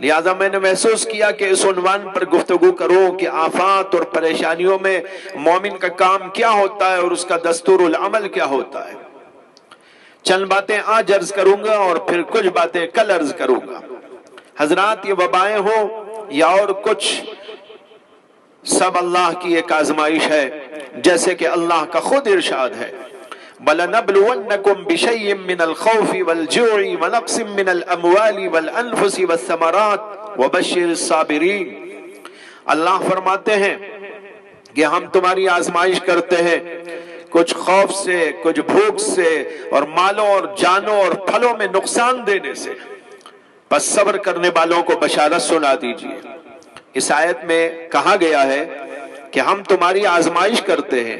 لہذا میں نے محسوس کیا کہ اس عنوان پر گفتگو کروں کہ آفات اور پریشانیوں میں مومن کا کام کیا ہوتا ہے اور اس کا دستور العمل کیا ہوتا ہے۔ چند باتیں آج عرض کروں گا اور پھر کچھ باتیں کل عرض کروں گا۔ حضرات، یہ وبائیں ہوں یا اور کچھ، سب اللہ کی ایک آزمائش ہے، جیسے کہ اللہ کا خود ارشاد ہے بَلَنَبْلُوَنَّكُمْ بِشَيْءٍ مِّنَ الْخَوْفِ وَالْجُوعِ وَنَقْصٍ مِّنَ الْأَمْوَالِ وَالْأَنفُسِ وَالثَّمَرَاتِ وَبَشِّرِ الصَّابِرِينَ۔ اللہ فرماتے ہیں کہ ہم تمہاری آزمائش کرتے ہیں کچھ خوف سے، کچھ بھوک سے، اور مالوں اور جانوں اور پھلوں میں نقصان دینے سے، بس صبر کرنے والوں کو بشارت سنا دیجیے۔ اس آیت میں کہا گیا ہے کہ ہم تمہاری آزمائش کرتے ہیں۔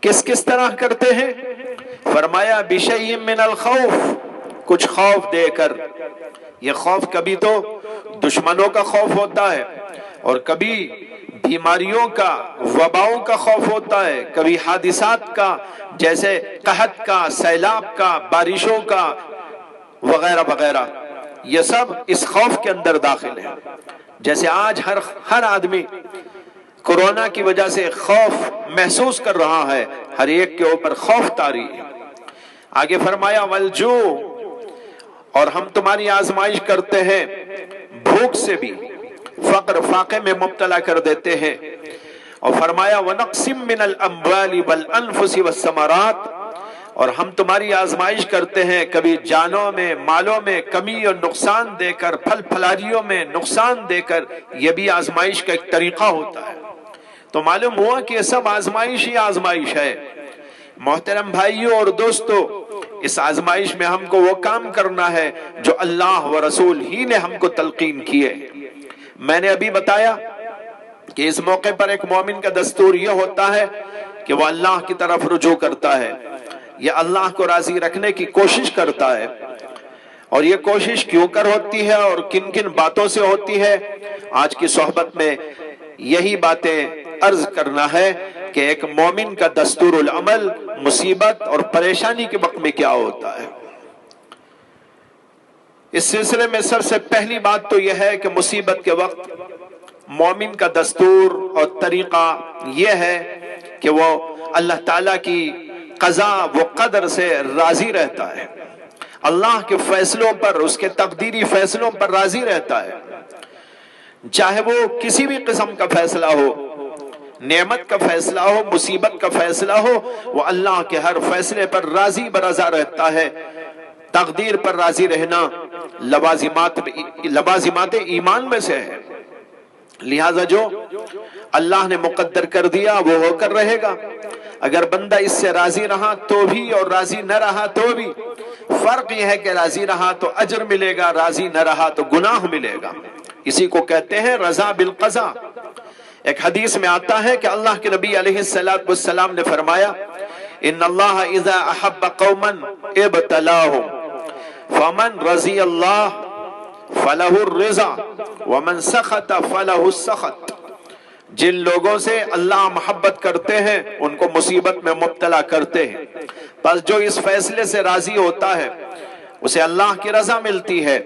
کس کس طرح کرتے ہیں؟ فرمایا بِشَيْءٍ مِّنَ الْخَوْفِ، کچھ خوف دے کر۔ یہ خوف کبھی تو دشمنوں کا خوف ہوتا ہے، اور کبھی بیماریوں کا، وباؤں کا خوف ہوتا ہے، کبھی حادثات کا جیسے قحط کا، سیلاب کا، بارشوں کا وغیرہ وغیرہ۔ یہ سب اس خوف کے اندر داخل ہے۔ جیسے آج ہر آدمی کورونا کی وجہ سے خوف محسوس کر رہا ہے، ہر ایک کے اوپر خوف طاری ہے۔ آگے فرمایا والجو، اور ہم تمہاری آزمائش کرتے ہیں بھوک سے بھی، فقر فاقے میں مبتلا کر دیتے ہیں۔ اور فرمایا وَنَقْسِم مِّنَ الْأَمْوَالِ وَالْأَنفُسِ وَالثَّمَرَاتِ، اور ہم تمہاری آزمائش کرتے ہیں کبھی جانوں میں، مالوں میں کمی اور نقصان دے کر، پھل پھلاریوں میں نقصان دے کر۔ یہ بھی آزمائش کا ایک طریقہ ہوتا ہے۔ تو معلوم ہوا کہ یہ سب آزمائش ہی آزمائش ہے۔ محترم بھائیوں اور دوستو، اس آزمائش میں ہم کو وہ کام کرنا ہے جو اللہ و رسول ہی نے ہم کو تلقین کیے۔ میں نے ابھی بتایا کہ اس موقع پر ایک مومن کا دستور یہ ہوتا ہے کہ وہ اللہ کی طرف رجوع کرتا ہے، یہ اللہ کو راضی رکھنے کی کوشش کرتا ہے۔ اور یہ کوشش کیوں کر ہوتی ہے اور کن کن باتوں سے ہوتی ہے، آج کی صحبت میں یہی باتیں عرض کرنا ہے کہ ایک مومن کا دستور العمل مصیبت اور پریشانی کے وقت میں کیا ہوتا ہے۔ اس سلسلے میں سب سے پہلی بات تو یہ ہے کہ مصیبت کے وقت مومن کا دستور اور طریقہ یہ ہے کہ وہ اللہ تعالیٰ کی قضا و قدر سے راضی رہتا ہے، اللہ کے فیصلوں پر، اس کے تقدیری فیصلوں پر راضی رہتا ہے، چاہے وہ کسی بھی قسم کا فیصلہ ہو، نعمت کا فیصلہ ہو، مصیبت کا فیصلہ ہو، وہ اللہ کے ہر فیصلے پر راضی برضا رہتا ہے۔ تقدیر پر راضی رہنا لوازمات ایمان میں سے ہے، لہذا جو اللہ نے مقدر کر دیا وہ ہو کر رہے گا۔ اگر بندہ اس سے راضی رہا تو بھی اور راضی نہ رہا تو بھی، فرق یہ ہے کہ راضی رہا تو اجر ملے گا، راضی نہ رہا تو گناہ ملے گا۔ اسی کو کہتے ہیں رضا بالقضا۔ ایک حدیث میں آتا ہے کہ اللہ کے نبی علیہ السلام نے فرمایا ان اللہ اذا احب قوما ابتلاهم فمن رضی اللہ فلہ الرضا ومن سخط فلہ السخط۔ جن لوگوں سے اللہ محبت کرتے ہیں ان کو مصیبت میں مبتلا کرتے ہیں، بس جو اس فیصلے سے راضی ہوتا ہے اسے اللہ کی رضا ملتی ہے،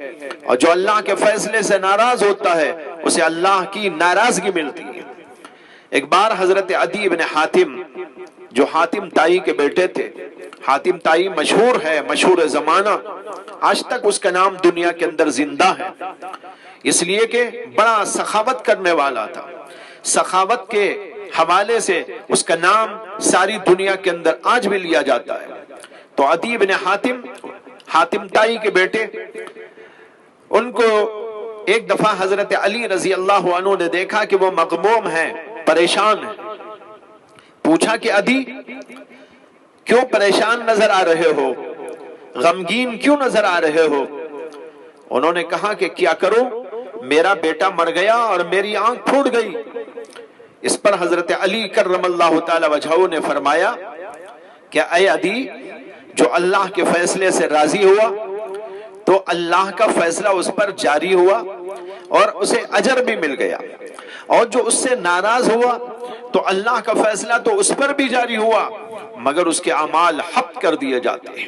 اور جو اللہ کے فیصلے سے ناراض ہوتا ہے اسے اللہ کی ناراضگی ملتی ہے۔ ایک بار حضرت عدی بن حاتم، جو حاتم تائی کے بیٹے تھے، حاتم تائی مشہور ہے، مشہور زمانہ، آج تک اس کا نام دنیا کے اندر زندہ ہے، اس لیے کہ بڑا سخاوت کرنے والا تھا۔ سخاوت کے حوالے سے اس کا نام ساری دنیا کے اندر آج بھی لیا جاتا ہے۔ تو عدی بن حاتم، حاتم تائی کے بیٹے، ان کو ایک دفعہ حضرت علی رضی اللہ عنہ نے دیکھا کہ وہ مغموم ہیں، پریشان ہیں۔ پوچھا کہ عدی کیوں پریشان نظر آ رہے ہو، غمگین کیوں نظر آ رہے ہو؟ انہوں نے کہا کہ کیا کروں، میرا بیٹا مر گیا اور میری آنکھ پھوٹ گئی۔ اس پر حضرت علی کرم اللہ تعالی وجہہ نے فرمایا کہ اے عدی، جو اللہ کے فیصلے سے راضی ہوا تو اللہ کا فیصلہ اس پر جاری ہوا اور اسے اجر بھی مل گیا، اور جو اس سے ناراض ہوا تو اللہ کا فیصلہ تو اس پر بھی جاری ہوا مگر اس کے اعمال حبط کر دیے جاتے ہیں۔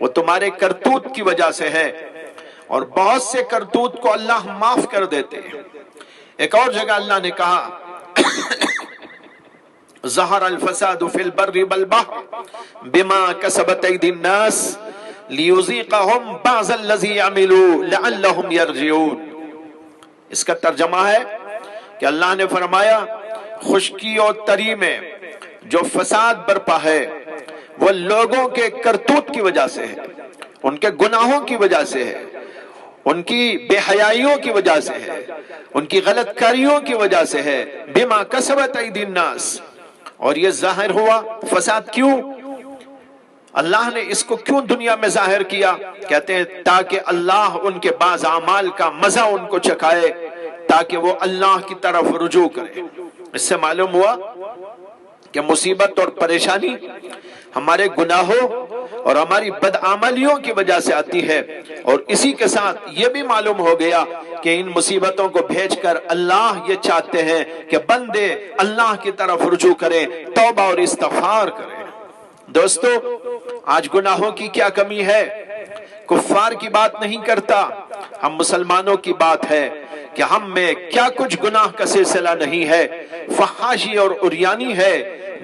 وہ تمہارے کرتوت کی وجہ سے ہے، اور بہت سے کرتوت کو اللہ معاف کر دیتے ہیں۔ ایک اور جگہ اللہ نے کہا ظہر الفساد فی البر والبحر بما کسبت ایدی الناس لیذیقہم بعض الذی عملوا لعلہم یرجعون۔ اس کا ترجمہ ہے کہ اللہ نے فرمایا خشکی اور تری میں جو فساد برپا ہے وہ لوگوں کے کرتوت کی وجہ سے ہے، ان کے گناہوں کی وجہ سے ہے، ان کی بے حیائیوں کی وجہ سے ہے، ان کی غلط کاریوں کی وجہ سے ہے، بما کسبت ایدی الناس۔ اور یہ ظاہر ہوا فساد کیوں؟ اللہ نے اس کو کیوں دنیا میں ظاہر کیا؟ کہتے ہیں تاکہ اللہ ان کے بعض اعمال کا مزہ ان کو چکھائے، تاکہ وہ اللہ کی طرف رجوع کرے۔ اس سے معلوم ہوا کہ مصیبت اور پریشانی ہمارے گناہوں اور ہماری بدعملیوں کی وجہ سے آتی ہے، اور اسی کے ساتھ یہ بھی معلوم ہو گیا کہ ان مصیبتوں کو بھیج کر اللہ یہ چاہتے ہیں کہ بندے اللہ کی طرف رجوع کریں، توبہ اور استغفار کریں۔ دوستو، آج گناہوں کی کیا کمی ہے؟ کفار کی بات نہیں کرتا، ہم مسلمانوں کی بات ہے کہ ہم میں کیا کچھ گناہ کا سلسلہ نہیں ہے۔ فحاشی اور عریانی ہے،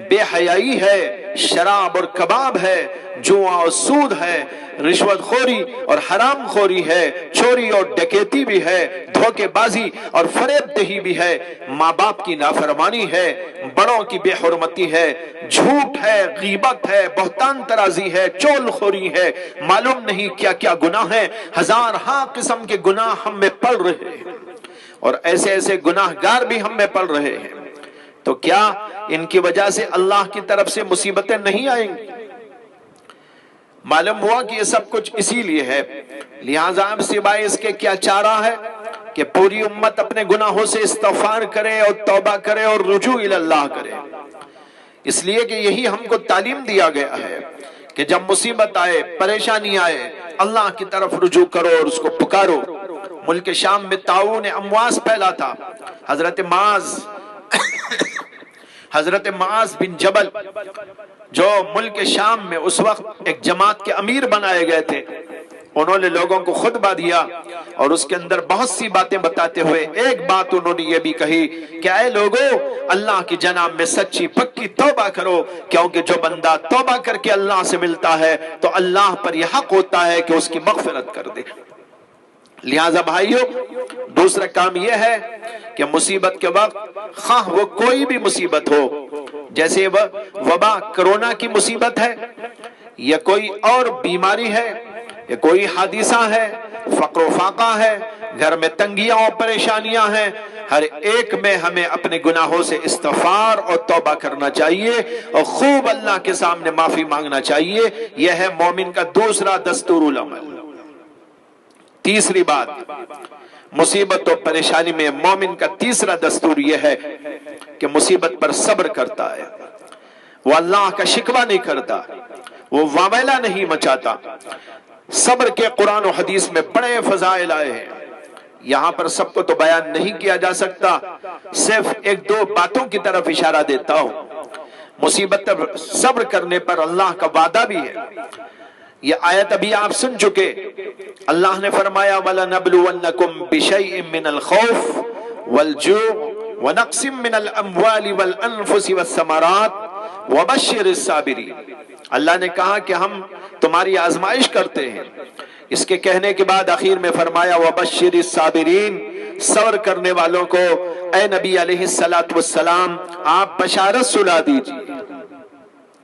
بے حیائی ہے، شراب اور کباب ہے، جوا اور سود ہے، رشوت خوری اور حرام خوری ہے، چوری اور ڈکیتی بھی ہے، دھوکے بازی اور فریب دہی بھی ہے، ماں باپ کی نافرمانی ہے، بڑوں کی بے حرمتی ہے، جھوٹ ہے، غیبت ہے، بہتان ترازی ہے، چول خوری ہے، معلوم نہیں کیا کیا گناہ ہیں۔ ہزار ہاں قسم کے گناہ ہم میں پڑ رہے ہیں، اور ایسے ایسے گناہ گار بھی ہم میں پڑ رہے ہیں۔ تو کیا ان کی وجہ سے اللہ کی طرف سے مصیبتیں نہیں آئیں گی؟ معلوم ہوا کہ یہ سب کچھ اسی لیے ہے، لہٰذا اب سوائے اس کے کیا چارہ ہے کہ پوری امت اپنے گناہوں سے استغفار کرے اور توبہ کرے اور رجوع الی اللہ کرے۔ اس لیے کہ یہی ہم کو تعلیم دیا گیا ہے کہ جب مصیبت آئے، پریشانی آئے، اللہ کی طرف رجوع کرو اور اس کو پکارو۔ ملک شام میں طاعون امواس پھیلا تھا، حضرت معاذ بن جبل جو ملک شام میں اس وقت ایک جماعت کے امیر بنائے گئے تھے، انہوں نے لوگوں کو خطبہ دیا اور اس کے اندر بہت سی باتیں بتاتے ہوئے ایک بات انہوں نے یہ بھی کہی کہ اے لوگو، اللہ کی جناب میں سچی پکی توبہ کرو، کیونکہ جو بندہ توبہ کر کے اللہ سے ملتا ہے تو اللہ پر یہ حق ہوتا ہے کہ اس کی مغفرت کر دے۔ لہٰذا بھائیو، دوسرا کام یہ ہے کہ مصیبت کے وقت خواہ وہ کوئی بھی مصیبت ہو، جیسے وبا کرونا کی مصیبت ہے، یا کوئی اور بیماری ہے، یا کوئی حادثہ ہے، فقر و فاقہ ہے، گھر میں تنگیاں اور پریشانیاں ہیں، ہر ایک میں ہمیں اپنے گناہوں سے استغفار اور توبہ کرنا چاہیے اور خوب اللہ کے سامنے معافی مانگنا چاہیے۔ یہ ہے مومن کا دوسرا دستور العمل۔ تیسری بات، مصیبت و پریشانی میں مومن کا تیسرا دستور یہ ہے کہ مصیبت پر صبر کرتا ہے، وہ اللہ کا شکوہ نہیں کرتا، وہ واویلا نہیں مچاتا۔ صبر کے قرآن و حدیث میں بڑے فضائل آئے ہیں، یہاں پر سب کو تو بیان نہیں کیا جا سکتا، صرف ایک دو باتوں کی طرف اشارہ دیتا ہوں۔ مصیبت پر صبر کرنے پر اللہ کا وعدہ بھی ہے، یہ آیت ابھی آپ سن چکے، اللہ نے فرمایا وَلَنَبْلُوَنَّكُمْ بِشَيْءٍ مِّنَ الْخَوْفِ وَالْجُوعِ وَنَقْصٍ مِّنَ الْأَمْوَالِ وَالْأَنفُسِ وَالثَّمَرَاتِ وَبَشِّرِ الصَّابِرِينَ۔ اللہ نے کہا کہ ہم تمہاری آزمائش کرتے ہیں، اس کے کہنے کے بعد آخر میں فرمایا وَبَشِّرِ الصَّابِرِينَ، صبر کرنے والوں کو اے نبی علیہ السلام آپ بشارت سنا دیجیے۔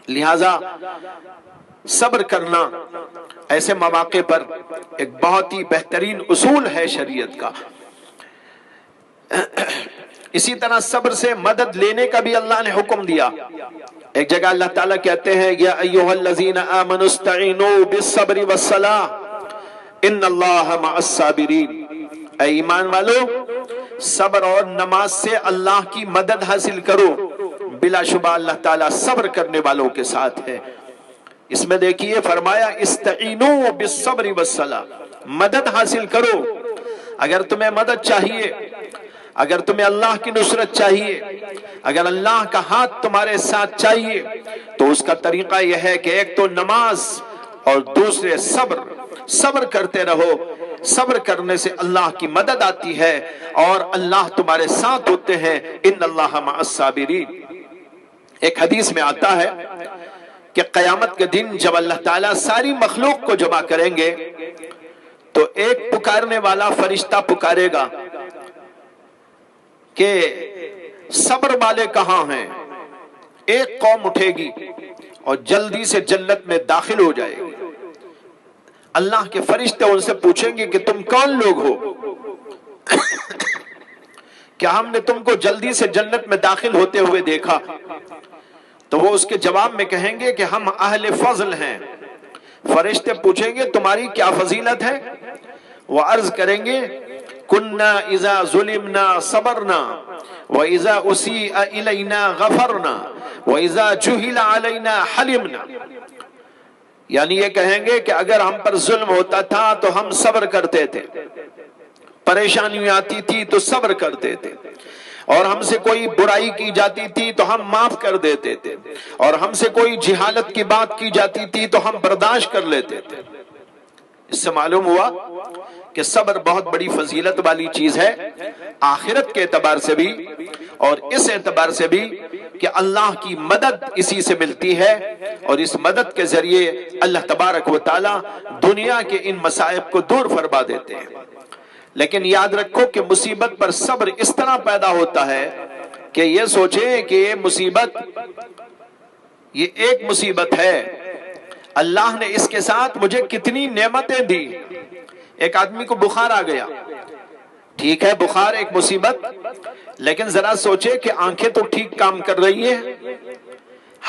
لہٰذا صبر کرنا ایسے مواقع پر ایک بہت ہی بہترین اصول ہے شریعت کا۔ اسی طرح صبر سے مدد لینے کا بھی اللہ نے حکم دیا۔ ایک جگہ اللہ تعالیٰ کہتے ہیں یا ایھا الذین آمنوا استعینوا بالصبر والصلاۃ ان اللہ مع الصابرین، اے ایمان والو صبر اور نماز سے اللہ کی مدد حاصل کرو، بلا شبہ اللہ تعالیٰ صبر کرنے والوں کے ساتھ ہے۔ اس میں دیکھیے فرمایا استعینوا بالصبر والصلاۃ، مدد حاصل کرو۔ اگر تمہیں مدد چاہیے، اگر تمہیں اللہ کی نصرت چاہیے، اگر اللہ کا ہاتھ تمہارے ساتھ چاہیے، تو اس کا طریقہ یہ ہے کہ ایک تو نماز اور دوسرے صبر. صبر کرتے رہو. صبر کرنے سے اللہ کی مدد آتی ہے اور اللہ تمہارے ساتھ ہوتے ہیں. ان اللہ مع الصابرین. ایک حدیث میں آتا ہے کہ قیامت کے دن جب اللہ تعالیٰ ساری مخلوق کو جمع کریں گے تو ایک پکارنے والا فرشتہ پکارے گا کہ صبر والے کہاں ہیں. ایک قوم اٹھے گی اور جلدی سے جنت میں داخل ہو جائے گی. اللہ کے فرشتے ان سے پوچھیں گے کہ تم کون لوگ ہو؟ کیا ہم نے تم کو جلدی سے جنت میں داخل ہوتے ہوئے دیکھا؟ تو وہ اس کے جواب میں کہیں گے کہ ہم اہل فضل ہیں. فرشتے پوچھیں گے تمہاری کیا فضیلت ہے؟ وہ عرض کریں گے کننا اذا ظلمنا صبرنا واذا اسیء الینا غفرنا واذا جہل علینا حلمنا. یعنی یہ کہیں گے کہ اگر ہم پر ظلم ہوتا تھا تو ہم صبر کرتے تھے، پریشانی آتی تھی تو صبر کرتے تھے، اور ہم سے کوئی برائی کی جاتی تھی تو ہم معاف کر دیتے تھے، اور ہم سے کوئی جہالت کی بات کی جاتی تھی تو ہم برداشت کر لیتے تھے. اس سے معلوم ہوا کہ صبر بہت بڑی فضیلت والی چیز ہے، آخرت کے اعتبار سے بھی اور اس اعتبار سے بھی کہ اللہ کی مدد اسی سے ملتی ہے، اور اس مدد کے ذریعے اللہ تبارک و تعالی دنیا کے ان مصائب کو دور فرما دیتے ہیں. لیکن یاد رکھو کہ مصیبت پر صبر اس طرح پیدا ہوتا ہے کہ یہ سوچیں کہ یہ ایک مصیبت ہے، اللہ نے اس کے ساتھ مجھے کتنی نعمتیں دی. ایک آدمی کو بخار آ گیا، ٹھیک ہے بخار ایک مصیبت، لیکن ذرا سوچے کہ آنکھیں تو ٹھیک کام کر رہی ہیں،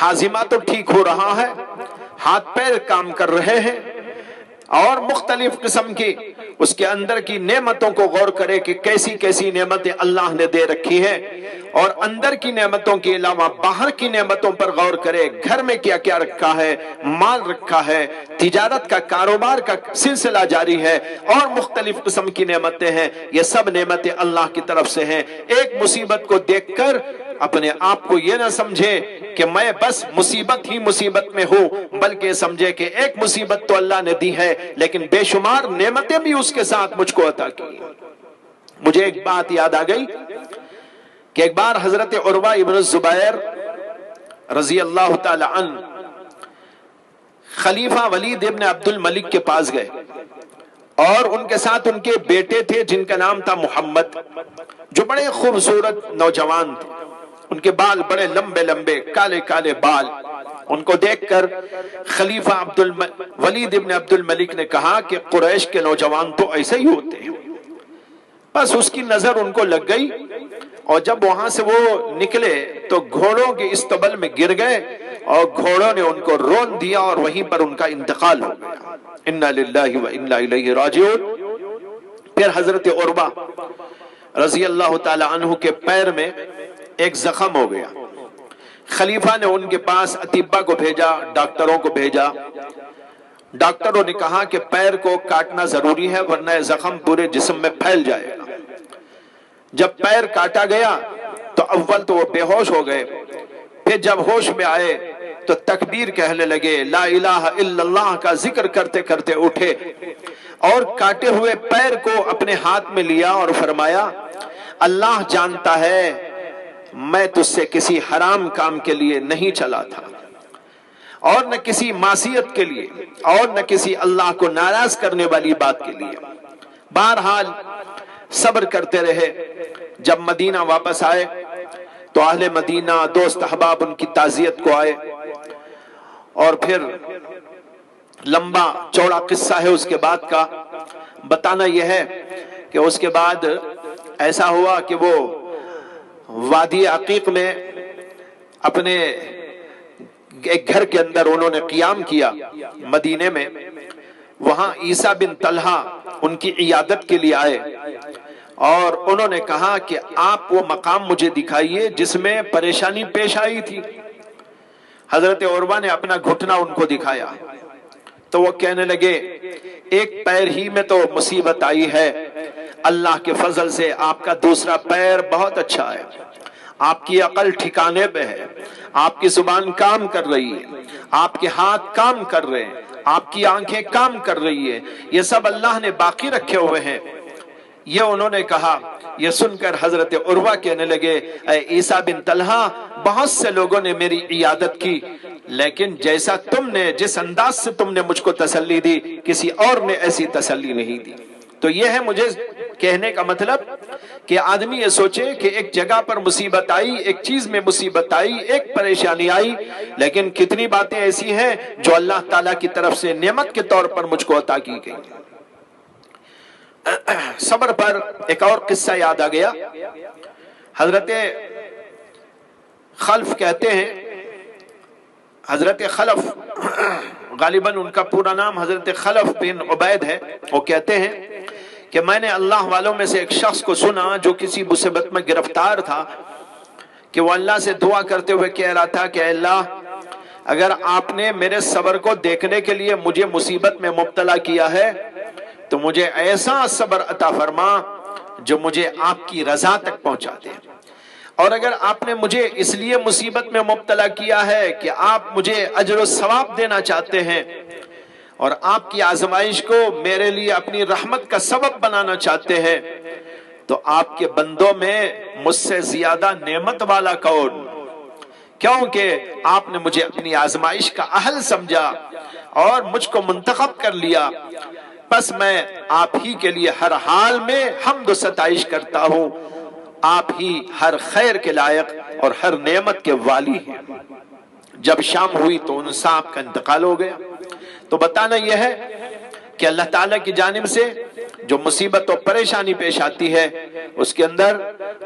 ہاضمہ تو ٹھیک ہو رہا ہے، ہاتھ پیر کام کر رہے ہیں، اور مختلف قسم کی اس کے اندر کی نعمتوں کو غور کرے کہ کیسی کیسی نعمتیں اللہ نے دے رکھی ہیں، اور اندر کی نعمتوں کے علاوہ باہر کی نعمتوں پر غور کرے. گھر میں کیا کیا رکھا ہے، مال رکھا ہے، تجارت کا کاروبار کا سلسلہ جاری ہے، اور مختلف قسم کی نعمتیں ہیں. یہ سب نعمتیں اللہ کی طرف سے ہیں. ایک مصیبت کو دیکھ کر اپنے آپ کو یہ نہ سمجھے کہ میں بس مصیبت ہی مصیبت میں ہوں، بلکہ سمجھے کہ ایک مصیبت تو اللہ نے دی ہے لیکن بے شمار نعمتیں بھی اس کے ساتھ مجھ کو عطا کی. مجھے ایک بات یاد آ گئی کہ ایک بار حضرت عروہ ابن الزبیر رضی اللہ تعالی عنہ خلیفہ ولید ابن عبد الملک کے پاس گئے، اور ان کے ساتھ ان کے بیٹے تھے جن کا نام تھا محمد، جو بڑے خوبصورت نوجوان تھے. ان کے بال بڑے لمبے لمبے کالے کالے بال. ان کو دیکھ کر خلیفہ ولید ابن عبد الملک نے کہا کہ قریش کے نوجوان تو ایسے ہی ہوتے ہیں. بس اس کی نظر ان کو لگ گئی، اور جب وہاں سے وہ نکلے تو گھوڑوں کے استبل میں گر گئے، اور گھوڑوں نے ان کو رون دیا اور وہیں پر ان کا انتقال ہو گیا. انا للہ و انا الیہ راجعون. پھر حضرت عروہ رضی اللہ تعالی عنہ کے پیر میں ایک زخم ہو گیا. خلیفہ نے ان کے پاس اطباء کو بھیجا، ڈاکٹروں کو بھیجا. ڈاکٹروں نے کہا کہ پیر کو کاٹنا ضروری ہے ورنہ زخم پورے جسم میں پھیل جائے گا. جب پیر کاٹا گیا تو اول تو وہ بے ہوش ہو گئے، پھر جب ہوش میں آئے تو تکبیر کہنے لگے، لا الہ الا اللہ کا ذکر کرتے کرتے اٹھے، اور کاٹے ہوئے پیر کو اپنے ہاتھ میں لیا اور فرمایا اللہ جانتا ہے میں تجھ سے کسی حرام کام کے لیے نہیں چلا تھا، اور نہ کسی معصیت کے لیے، اور نہ کسی اللہ کو ناراض کرنے والی بات کے لیے. بہرحال صبر کرتے رہے. جب مدینہ واپس آئے تو اہل مدینہ دوست احباب ان کی تعزیت کو آئے، اور پھر لمبا چوڑا قصہ ہے اس کے بعد کا. بتانا یہ ہے کہ اس کے بعد ایسا ہوا کہ وہ وادی عقیق میں اپنے ایک گھر کے اندر انہوں نے قیام کیا مدینے میں. وہاں عیسیٰ بن طلحہ ان کی عیادت کے لیے آئے، اور انہوں نے کہا کہ آپ وہ مقام مجھے دکھائیے جس میں پریشانی پیش آئی تھی. حضرت عروہ نے اپنا گھٹنا ان کو دکھایا تو وہ کہنے لگے ایک پیر ہی میں تو مصیبت آئی ہے، اللہ کے فضل سے آپ کا دوسرا پیر بہت اچھا ہے، آپ کی عقل ٹھکانے پہ ہے، آپ کی زبان کام کر رہی ہے، آپ کے ہاتھ کام کر رہے ہیں، آپ کی آنکھیں کام کر رہی ہے، یہ سب اللہ نے باقی رکھے ہوئے ہیں۔ یہ انہوں نے کہا، یہ سن کر حضرت عروہ کہنے لگے، اے عیسیٰ بن طلحہ، بہت سے لوگوں نے میری عیادت کی، لیکن جیسا تم نے، جس انداز سے تم نے مجھ کو تسلی دی، کسی اور نے ایسی تسلی نہیں دی۔ تو یہ ہے مجھے کہنے کا مطلب کہ آدمی یہ سوچے کہ ایک جگہ پر مصیبت آئی، ایک چیز میں مصیبت آئی، ایک پریشانی آئی، لیکن کتنی باتیں ایسی ہیں جو اللہ تعالیٰ کی طرف سے نعمت کے طور پر مجھ کو عطا کی گئی۔ صبر پر ایک اور قصہ یاد آ گیا۔ حضرت خلف کہتے ہیں، حضرت خلف، غالباً ان کا پورا نام حضرت خلف بن عبید ہے، وہ کہتے ہیں کہ میں نے اللہ والوں میں سے ایک شخص کو سنا جو کسی مصیبت میں گرفتار تھا، کہ وہ اللہ سے دعا کرتے ہوئے کہہ رہا تھا کہ اللہ، اگر آپ نے میرے صبر کو دیکھنے کے لیے مجھے مصیبت میں مبتلا کیا ہے تو مجھے ایسا صبر عطا فرما جو مجھے آپ کی رضا تک پہنچا دے، اور اگر آپ نے مجھے اس لیے مصیبت میں مبتلا کیا ہے کہ آپ مجھے اجر و ثواب دینا چاہتے ہیں اور آپ کی آزمائش کو میرے لیے اپنی رحمت کا سبب بنانا چاہتے ہیں، تو آپ کے بندوں میں مجھ سے زیادہ نعمت والا کون؟ کیونکہ آپ نے مجھے اپنی آزمائش کا اہل سمجھا اور مجھ کو منتخب کر لیا، بس میں آپ ہی کے لیے ہر حال میں حمد و ستائش کرتا ہوں، آپ ہی ہر خیر کے لائق اور ہر نعمت کے والی ہیں۔ جب شام ہوئی تو ان صاحب کا انتقال ہو گیا۔ تو بتانا یہ ہے کہ اللہ تعالیٰ کی جانب سے جو مصیبت و پریشانی پیش آتی ہے اس کے اندر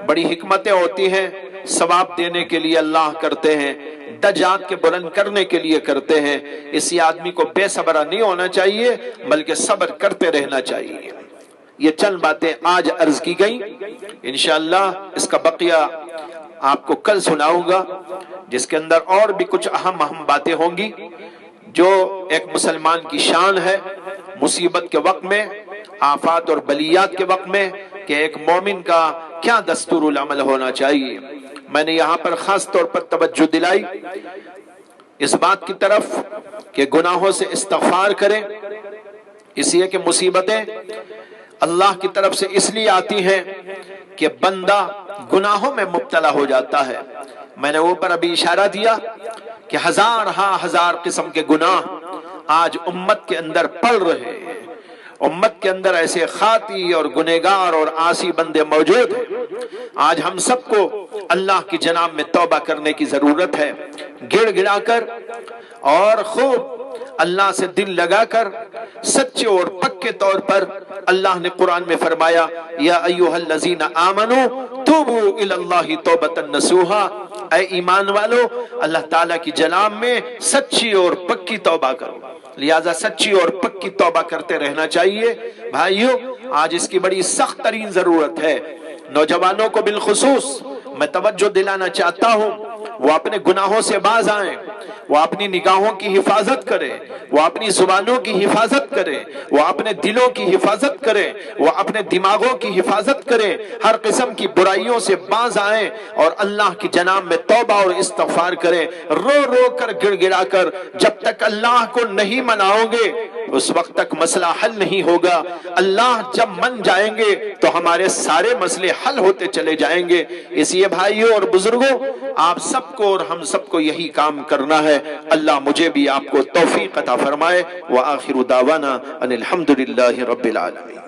بڑی حکمتیں ہوتی ہیں، ثواب دینے کے لیے اللہ کرتے ہیں، درجات کے بلند کرنے کے لیے کرتے ہیں۔ اسی آدمی کو بے صبرا نہیں ہونا چاہیے بلکہ صبر کرتے رہنا چاہیے۔ یہ چند باتیں آج عرض کی گئیں، انشاءاللہ اس کا بقیہ آپ کو کل سناؤں گا، جس کے اندر اور بھی کچھ اہم باتیں ہوں گی جو ایک مسلمان کی شان ہے مصیبت کے وقت میں، آفات اور بلیات کے وقت میں، کہ ایک مومن کا کیا دستور العمل ہونا چاہیے۔ میں نے یہاں پر خاص طور پر توجہ دلائی اس بات کی طرف کہ گناہوں سے استغفار کریں، اس لیے کہ مصیبتیں اللہ کی طرف سے اس لیے آتی ہیں کہ بندہ گناہوں میں مبتلا ہو جاتا ہے۔ میں نے اوپر ابھی اشارہ دیا کہ ہزار قسم کے گناہ آج امت کے اندر پل رہے ہیں، امت کے اندر ایسے خاطی اور گنہگار اور عاصی بندے موجود ہیں۔ آج ہم سب کو اللہ کی جناب میں توبہ کرنے کی ضرورت ہے، گڑ گڑا کر اور خوب اللہ سے دل لگا کر سچے اور پکے طور پر۔ اللہ نے قرآن میں فرمایا، یا ایھا الذین آمنوا توبوا الی اللہ توبۃ نصوحا، اے ایمان والو اللہ تعالیٰ کی جناب میں سچی اور پکی توبہ کرو۔ لہذا سچی اور پکی توبہ کرتے رہنا چاہیے۔ بھائیو، آج اس کی بڑی سخت ترین ضرورت ہے۔ نوجوانوں کو بالخصوص میں توجہ دلانا چاہتا ہوں، وہ اپنے گناہوں سے باز آئیں، وہ اپنی نگاہوں کی حفاظت کرے، وہ اپنی زبانوں کی حفاظت کرے، وہ اپنے دلوں کی حفاظت کرے، وہ اپنے دماغوں کی حفاظت کرے، ہر قسم کی برائیوں سے باز آئیں اور اللہ کی جناب میں توبہ اور استغفار کریں، رو رو کر گڑ گڑا کر۔ جب تک اللہ کو نہیں مناؤ گے اس وقت تک مسئلہ حل نہیں ہوگا۔ اللہ جب من جائیں گے تو ہمارے سارے مسئلے حل ہوتے چلے جائیں گے۔ اس لیے بھائیوں اور بزرگوں، آپ سب کو اور ہم سب کو یہی کام کرنا ہے۔ اللہ مجھے بھی آپ کو توفیق عطا فرمائے۔ وآخر دعوانا ان الحمد للہ رب العالمین۔